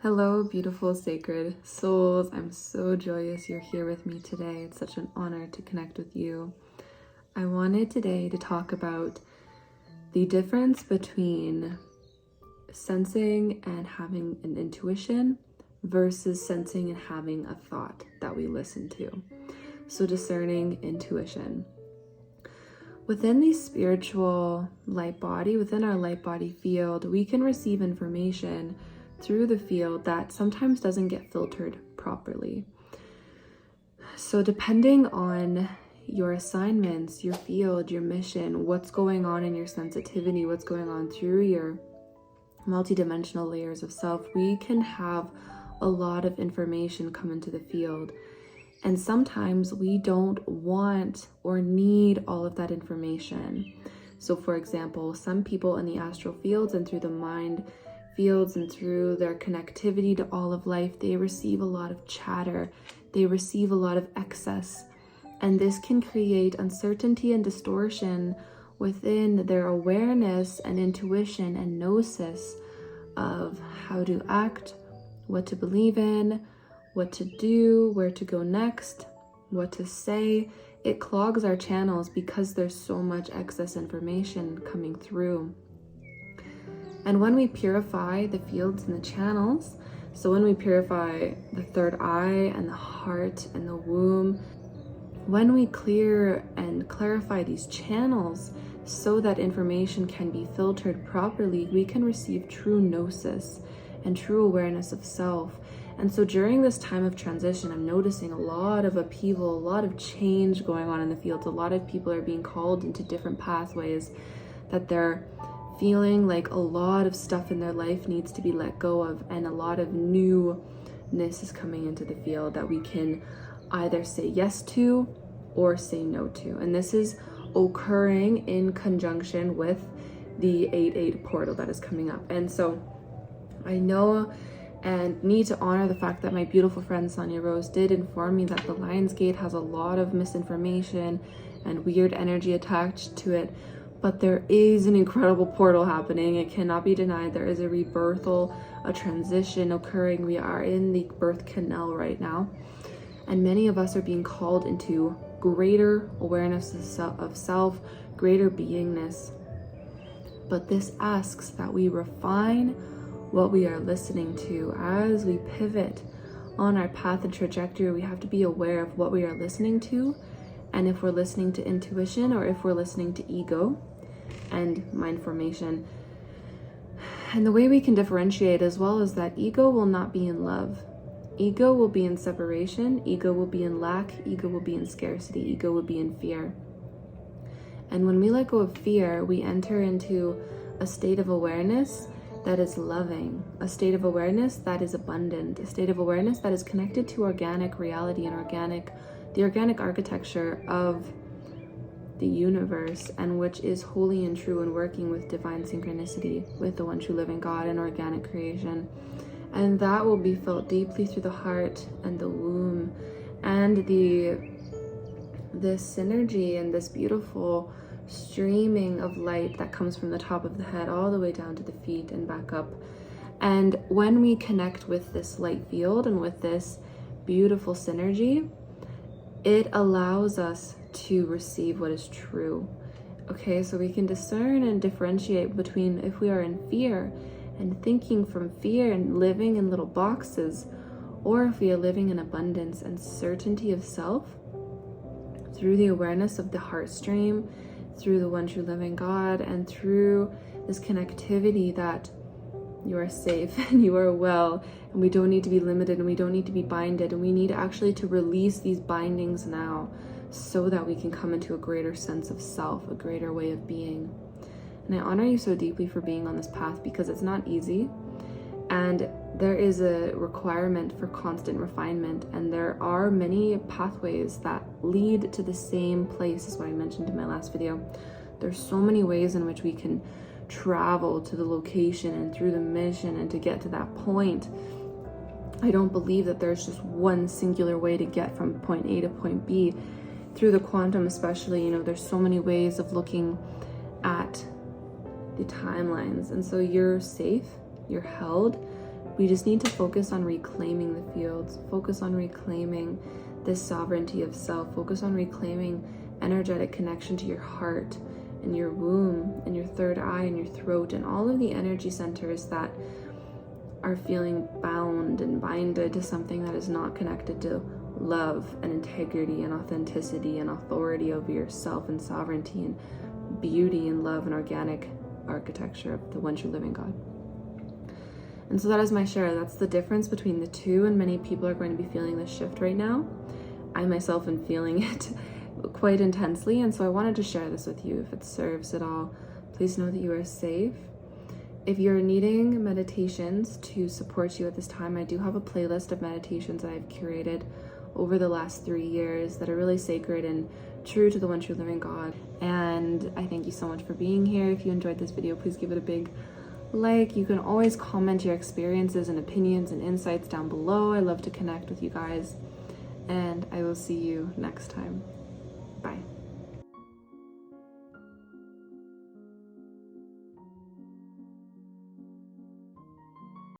Hello, beautiful sacred souls. I'm so joyous you're here with me today. It's such an honor to connect with you. I wanted today to talk about the difference between sensing and having an intuition versus sensing and having a thought that we listen to. So discerning intuition. Within the spiritual light body, within our light body field, we can receive information through the field that sometimes doesn't get filtered properly. So depending on your assignments, your field, your mission, what's going on in your sensitivity, what's going on through your multidimensional layers of self, we can have a lot of information come into the field. And sometimes we don't want or need all of that information. So for example, some people in the astral fields and through the mind fields and through their connectivity to all of life, they receive a lot of chatter, they receive a lot of excess, and this can create uncertainty and distortion within their awareness and intuition and gnosis of how to act, what to believe in, what to do, where to go next, what to say. It clogs our channels because there's so much excess information coming through. And when we purify the fields and the channels, so when we purify the third eye and the heart and the womb, when we clear and clarify these channels so that information can be filtered properly, we can receive true gnosis and true awareness of self. And so during this time of transition, I'm noticing a lot of upheaval, a lot of change going on in the fields. A lot of people are being called into different pathways that they're feeling like a lot of stuff in their life needs to be let go of, and a lot of newness is coming into the field that we can either say yes to or say no to. And this is occurring in conjunction with the 8-8 portal that is coming up. And so I know and need to honor the fact that my beautiful friend Sonia Rose did inform me that the Lion's Gate has a lot of misinformation and weird energy attached to it. But there is an incredible portal happening. It cannot be denied. There is a rebirthal, a transition occurring. We are in the birth canal right now. And many of us are being called into greater awareness of self, greater beingness. But this asks that we refine what we are listening to. As we pivot on our path and trajectory, we have to be aware of what we are listening to, and if we're listening to intuition or if we're listening to ego and mind formation. And the way we can differentiate as well is that ego will not be in love. Ego will be in separation. Ego will be in lack. Ego will be in scarcity. Ego will be in fear. And when we let go of fear, we enter into a state of awareness that is loving, a state of awareness that is abundant, a state of awareness that is connected to organic reality and the organic architecture of the universe, and which is holy and true and working with divine synchronicity with the one true living God and organic creation. And that will be felt deeply through the heart and the womb, and this synergy and this beautiful streaming of light that comes from the top of the head all the way down to the feet and back up. And when we connect with this light field and with this beautiful synergy, it allows us to receive what is true. Okay, so we can discern and differentiate between if we are in fear and thinking from fear and living in little boxes, or if we are living in abundance and certainty of self through the awareness of the heart stream, through the one true living God, and through this connectivity that you are safe and you are well, and we don't need to be limited and we don't need to be binded, and we need actually to release these bindings now so that we can come into a greater sense of self, a greater way of being. And I honor you so deeply for being on this path, because it's not easy, and there is a requirement for constant refinement, and there are many pathways that lead to the same place, as what I mentioned in my last video. There's so many ways in which we can travel to the location and through the mission and to get to that point. I don't believe that there's just one singular way to get from point A to point B. Through the quantum especially, there's so many ways of looking at the timelines. And so you're safe, you're held, We just need to focus on reclaiming the fields, focus on reclaiming this sovereignty of self, focus on reclaiming energetic connection to your heart and your womb and your third eye and your throat and all of the energy centers that are feeling bound and binded to something that is not connected to love and integrity and authenticity and authority over yourself and sovereignty and beauty and love and organic architecture of the one true living God. And so that is my share. That's the difference between the two, and many people are going to be feeling this shift right now. I myself am feeling it quite intensely, and so I wanted to share this with you. If it serves at all, please know that you are safe. If you're needing meditations to support you at this time, I do have a playlist of meditations that I've curated over the last 3 years that are really sacred and true to the one true living God. And I thank you so much for being here. If you enjoyed this video, please give it a big like. You can always comment your experiences and opinions and insights down below. I love to connect with you guys, and I will see you next time.